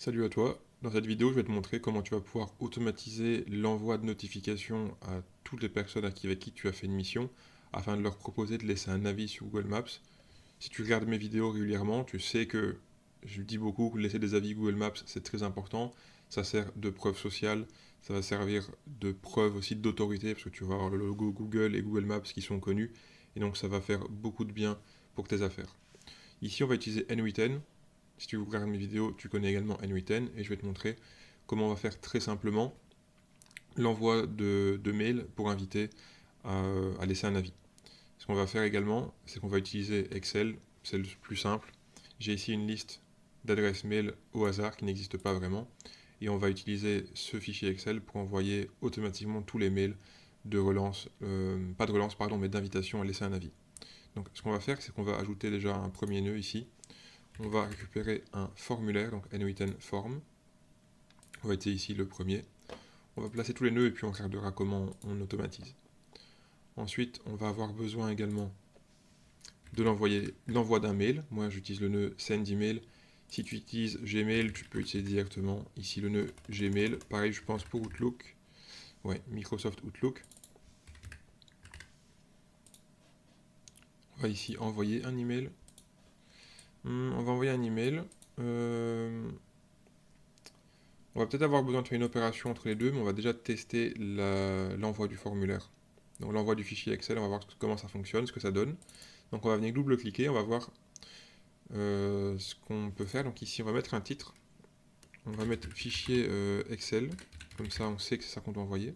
Salut à toi. Dans cette vidéo, je vais te montrer comment tu vas pouvoir automatiser l'envoi de notifications à toutes les personnes avec qui tu as fait une mission afin de leur proposer de laisser un avis sur Google Maps. Si tu regardes mes vidéos régulièrement, tu sais que je dis beaucoup que laisser des avis Google Maps, c'est très important. Ça sert de preuve sociale, ça va servir de preuve aussi d'autorité parce que tu vas avoir le logo Google et Google Maps qui sont connus et donc ça va faire beaucoup de bien pour tes affaires. Ici, on va utiliser N8N. Si tu regardes mes vidéos, tu connais également N8N et je vais te montrer comment on va faire très simplement l'envoi de mails pour inviter à laisser un avis. Ce qu'on va faire également, c'est qu'on va utiliser Excel, c'est le plus simple. J'ai ici une liste d'adresses mail au hasard qui n'existe pas vraiment et on va utiliser ce fichier Excel pour envoyer automatiquement tous les mails de relance, pas de relance pardon, mais d'invitation à laisser un avis. Donc ce qu'on va faire, c'est qu'on va ajouter déjà un premier nœud ici. On va récupérer un formulaire, donc N8N form. On va utiliser ici le premier. On va placer tous les nœuds et puis on regardera comment on automatise. Ensuite, on va avoir besoin également de l'envoi d'un mail. Moi, j'utilise le nœud send email. Si tu utilises Gmail, tu peux utiliser directement ici le nœud Gmail. Pareil, je pense pour Outlook. Ouais, Microsoft Outlook. On va ici envoyer un email. On va envoyer un email. On va peut-être avoir besoin de faire une opération entre les deux, mais on va déjà tester l'envoi du formulaire. Donc l'envoi du fichier Excel, on va voir comment ça fonctionne, ce que ça donne. Donc on va venir double-cliquer, on va voir ce qu'on peut faire. Donc ici on va mettre un titre, on va mettre fichier Excel, comme ça on sait que c'est ça qu'on doit envoyer.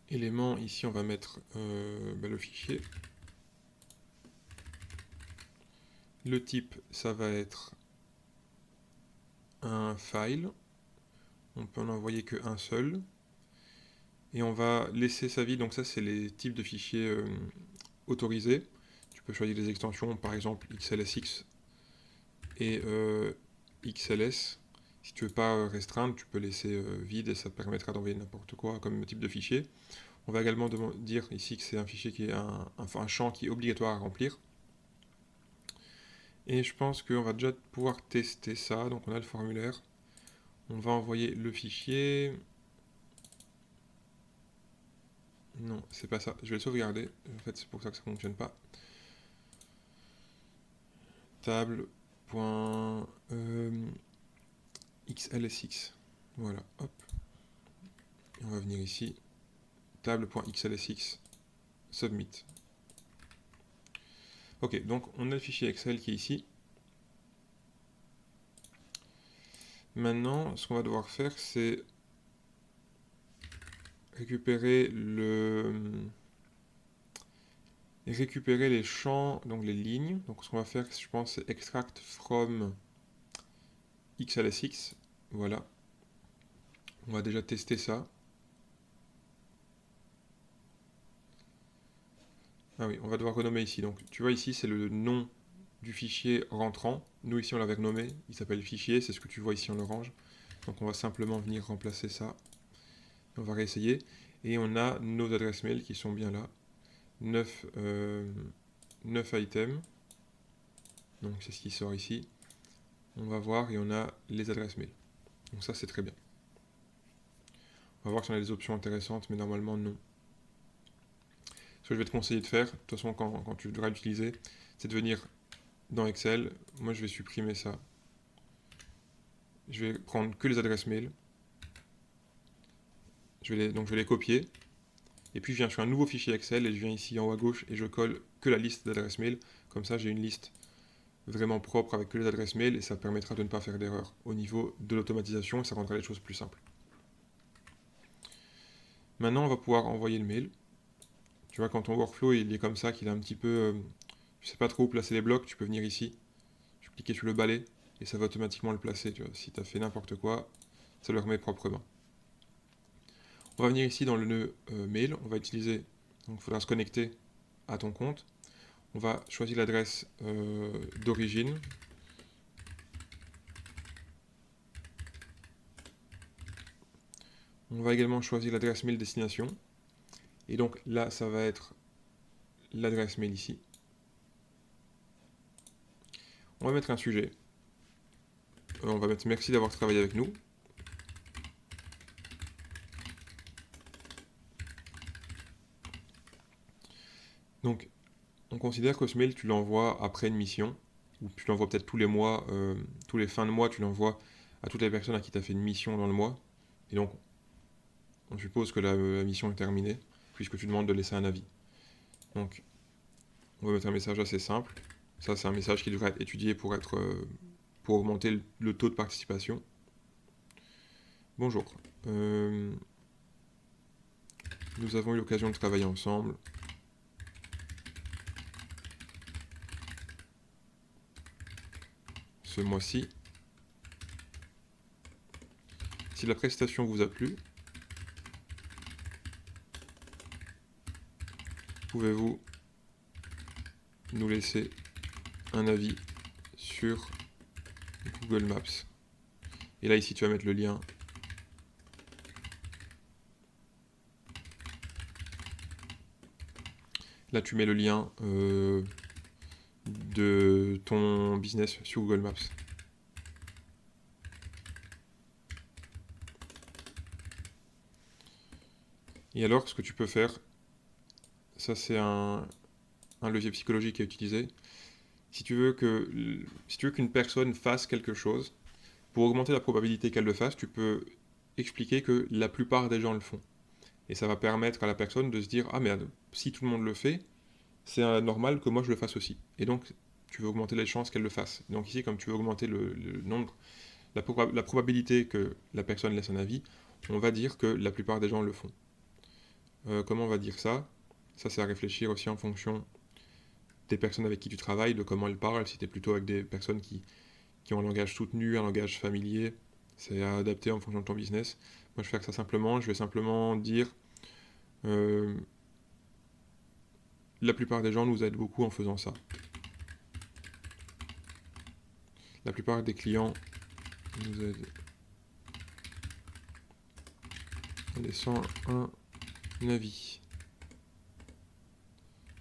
Élément, ici on va mettre le fichier. Le type, ça va être un file. On peut en envoyer qu'un seul. Et on va laisser sa vie, donc ça c'est les types de fichiers autorisés. Tu peux choisir des extensions, par exemple XLSX et XLS. Si tu veux pas restreindre, tu peux laisser vide et ça te permettra d'envoyer n'importe quoi comme type de fichier. On va également dire ici que c'est un fichier qui est un champ qui est obligatoire à remplir. Et je pense qu'on va déjà pouvoir tester ça. Donc on a le formulaire. On va envoyer le fichier. Non, c'est pas ça. Je vais le sauvegarder. En fait, c'est pour ça que ça ne fonctionne pas. Table.xlsx. Voilà, hop. Et on va venir ici. Table.xlsx. Submit. Ok, donc on a le fichier Excel qui est ici. Maintenant, ce qu'on va devoir faire, c'est récupérer les champs, donc les lignes. Donc ce qu'on va faire, je pense, c'est extract from xlsx. Voilà. On va déjà tester ça. Ah oui, on va devoir renommer ici. Donc tu vois ici, c'est le nom du fichier rentrant. Nous ici, on l'avait renommé. Il s'appelle fichier. C'est ce que tu vois ici en orange. Donc on va simplement venir remplacer ça. On va réessayer. Et on a nos adresses mail qui sont bien là. 9 items. Donc c'est ce qui sort ici. On va voir et on a les adresses mail. Donc ça c'est très bien. On va voir si on a des options intéressantes, mais normalement non. Ce que je vais te conseiller de faire, de toute façon quand tu devras l'utiliser, c'est de venir dans Excel. Moi je vais supprimer ça. Je vais prendre que les adresses mail. Donc je vais les copier. Et puis je viens sur un nouveau fichier Excel et je viens ici en haut à gauche et je colle que la liste d'adresses mail. Comme ça j'ai une liste vraiment propre avec que les adresses mail et ça permettra de ne pas faire d'erreur au niveau de l'automatisation et ça rendra les choses plus simples. Maintenant on va pouvoir envoyer le mail. Tu vois, quand ton workflow il est comme ça, qu'il est un petit peu... je sais pas trop où placer les blocs, tu peux venir ici, tu peux cliquer sur le balai et ça va automatiquement le placer. Tu vois. Si tu as fait n'importe quoi, ça le remet proprement. On va venir ici dans le nœud mail, on va utiliser, donc il faudra se connecter à ton compte. On va choisir l'adresse d'origine. On va également choisir l'adresse mail destination. Et donc là, ça va être l'adresse mail ici. On va mettre un sujet. on va mettre merci d'avoir travaillé avec nous. Donc, on considère que ce mail, tu l'envoies après une mission, ou tu l'envoies peut-être tous les mois, tous les fins de mois, tu l'envoies à toutes les personnes à qui tu as fait une mission dans le mois. Et donc, on suppose que la mission est terminée, puisque tu demandes de laisser un avis. Donc, on va mettre un message assez simple. Ça, c'est un message qui devrait être étudié pour augmenter le taux de participation. Bonjour. Nous avons eu l'occasion de travailler ensemble. Ce mois-ci. Si la prestation vous a plu, pouvez-vous nous laisser un avis sur Google Maps. Et là, ici, tu vas mettre le lien. Là, tu mets le lien de ton business sur Google Maps. Et alors, ce que tu peux faire, ça c'est un levier psychologique à utiliser. Si tu veux qu'une personne fasse quelque chose, pour augmenter la probabilité qu'elle le fasse, tu peux expliquer que la plupart des gens le font. Et ça va permettre à la personne de se dire, ah mais si tout le monde le fait, c'est normal que moi je le fasse aussi. Et donc, tu veux augmenter les chances qu'elle le fasse. Donc ici, comme tu veux augmenter le nombre, la probabilité que la personne laisse un avis, on va dire que la plupart des gens le font. Comment on va dire ça? Ça, c'est à réfléchir aussi en fonction des personnes avec qui tu travailles, de comment elles parlent. Si tu es plutôt avec des personnes qui ont un langage soutenu, un langage familier, c'est à adapter en fonction de ton business. Moi, je vais faire ça simplement. Je vais simplement dire la plupart des gens nous aident beaucoup en faisant ça. La plupart des clients nous aident en laissant un avis.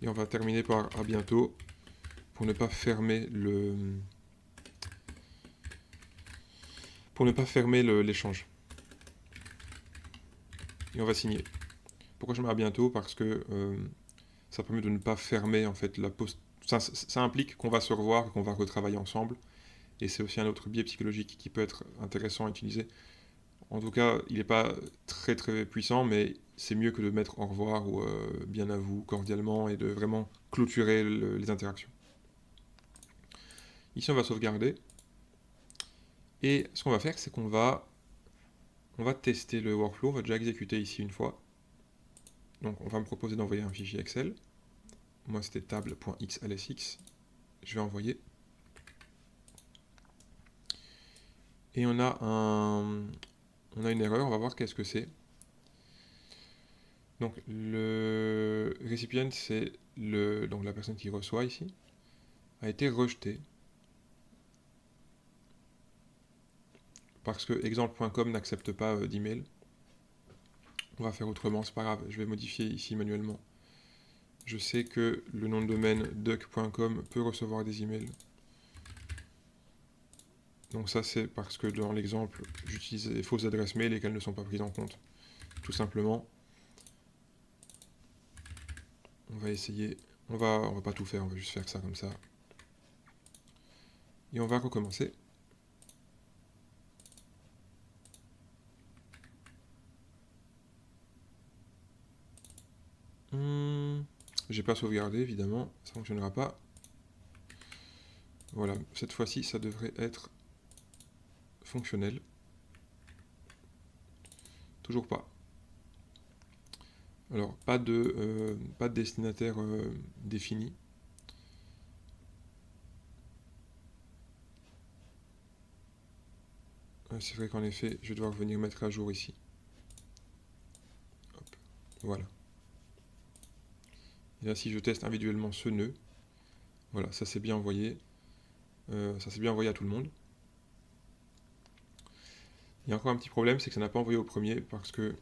Et on va terminer par à bientôt pour ne pas fermer l'échange. Et on va signer. Pourquoi je mets à bientôt? Parce que ça permet de ne pas fermer en fait la poste. Ça implique qu'on va se revoir, qu'on va retravailler ensemble. Et c'est aussi un autre biais psychologique qui peut être intéressant à utiliser. En tout cas, il n'est pas très très puissant, mais c'est mieux que de mettre au revoir ou bien à vous, cordialement, et de vraiment clôturer les interactions. Ici, on va sauvegarder. Et ce qu'on va faire, c'est qu'on va tester le workflow. On va déjà exécuter ici une fois. Donc, on va me proposer d'envoyer un fichier Excel. Moi, c'était table.xlsx. Je vais envoyer. Et on a une erreur. On va voir qu'est-ce que c'est. Donc, le récipient, c'est donc la personne qui reçoit ici, a été rejeté. Parce que exemple.com n'accepte pas d'email. On va faire autrement, c'est pas grave, je vais modifier ici manuellement. Je sais que le nom de domaine duck.com peut recevoir des emails. Donc ça c'est parce que dans l'exemple, j'utilise des fausses adresses mail et qu'elles ne sont pas prises en compte. Tout simplement. On va essayer, on va pas tout faire, on va juste faire ça comme ça. Et on va recommencer. J'ai pas sauvegardé évidemment, ça fonctionnera pas. Voilà, cette fois-ci ça devrait être fonctionnel. Toujours pas. Alors, pas de destinataire défini. C'est vrai qu'en effet, je vais devoir venir mettre à jour ici. Hop, voilà. Et là, si je teste individuellement ce nœud, voilà, ça s'est bien envoyé. Ça s'est bien envoyé à tout le monde. Il y a encore un petit problème, c'est que ça n'a pas envoyé au premier parce que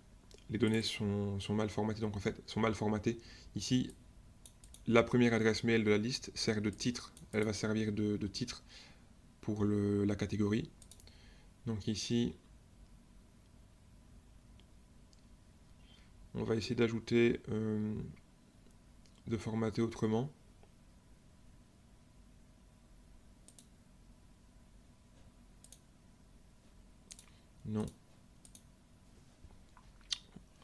les données sont mal formatées. Donc en fait, sont mal formatées. Ici, la première adresse mail de la liste sert de titre. Elle va servir de titre pour la catégorie. Donc ici, on va essayer d'ajouter, de formater autrement. Non.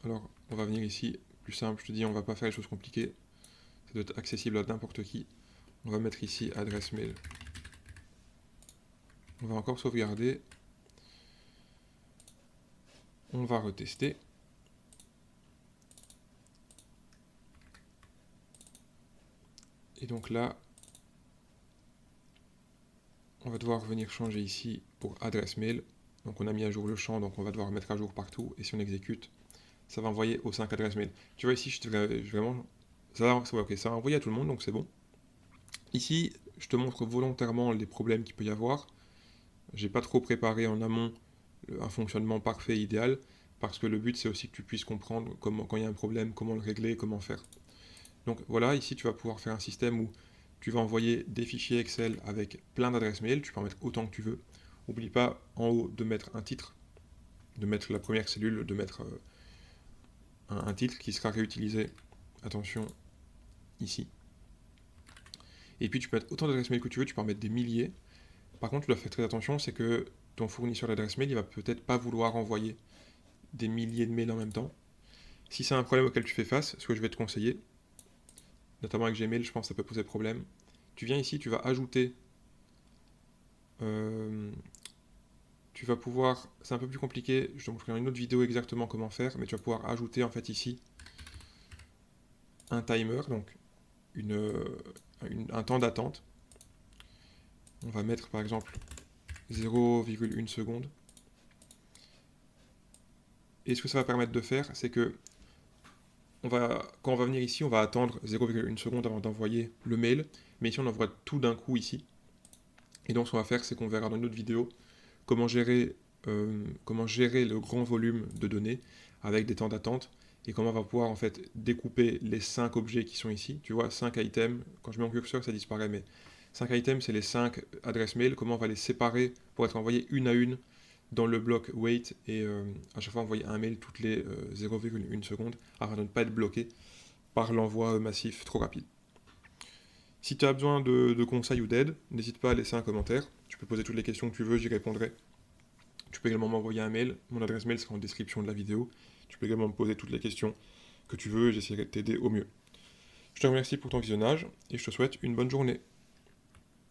Alors, on va venir ici, plus simple, je te dis, on va pas faire les choses compliquées. Ça doit être accessible à n'importe qui. On va mettre ici adresse mail. On va encore sauvegarder. On va retester. Et donc là, on va devoir venir changer ici pour adresse mail. Donc on a mis à jour le champ, donc on va devoir mettre à jour partout. Et si on exécute, ça va envoyer aux 5 adresses mail. Tu vois ici, vraiment... ça va envoyer à tout le monde, donc c'est bon. Ici, je te montre volontairement les problèmes qu'il peut y avoir. J'ai pas trop préparé en amont un fonctionnement parfait, idéal, parce que le but c'est aussi que tu puisses comprendre comment, quand il y a un problème, comment le régler, comment faire. Donc voilà, ici tu vas pouvoir faire un système où tu vas envoyer des fichiers Excel avec plein d'adresses mail, tu peux en mettre autant que tu veux. N'oublie pas en haut de mettre un titre, de mettre la première cellule, de mettre un titre qui sera réutilisé, attention, ici. Et puis tu peux mettre autant d'adresses mail que tu veux, tu peux en mettre des milliers. Par contre, tu dois faire très attention, c'est que ton fournisseur d'adresse mail, il va peut-être pas vouloir envoyer des milliers de mails en même temps. Si c'est un problème auquel tu fais face, ce que je vais te conseiller, notamment avec Gmail, je pense que ça peut poser problème. Tu viens ici, tu vas ajouter, tu vas pouvoir, c'est un peu plus compliqué, je te montrerai dans une autre vidéo exactement comment faire, mais tu vas pouvoir ajouter en fait ici un timer, donc un temps d'attente. On va mettre par exemple 0,1 seconde. Et ce que ça va permettre de faire, c'est que quand on va venir ici, on va attendre 0,1 seconde avant d'envoyer le mail, mais ici on envoie tout d'un coup ici. Et donc ce qu'on va faire, c'est qu'on verra dans une autre vidéo comment gérer le grand volume de données avec des temps d'attente et comment on va pouvoir en fait découper les 5 objets qui sont ici. Tu vois, 5 items, quand je mets mon curseur ça disparaît, mais 5 items c'est les 5 adresses mail, comment on va les séparer pour être envoyés une à une dans le bloc wait et à chaque fois envoyer un mail toutes les 0,1 secondes afin de ne pas être bloqué par l'envoi massif trop rapide. Si tu as besoin de conseils ou d'aide, n'hésite pas à laisser un commentaire. Tu peux poser toutes les questions que tu veux, j'y répondrai. Tu peux également m'envoyer un mail. Mon adresse mail sera en description de la vidéo. Tu peux également me poser toutes les questions que tu veux et j'essaierai de t'aider au mieux. Je te remercie pour ton visionnage et je te souhaite une bonne journée.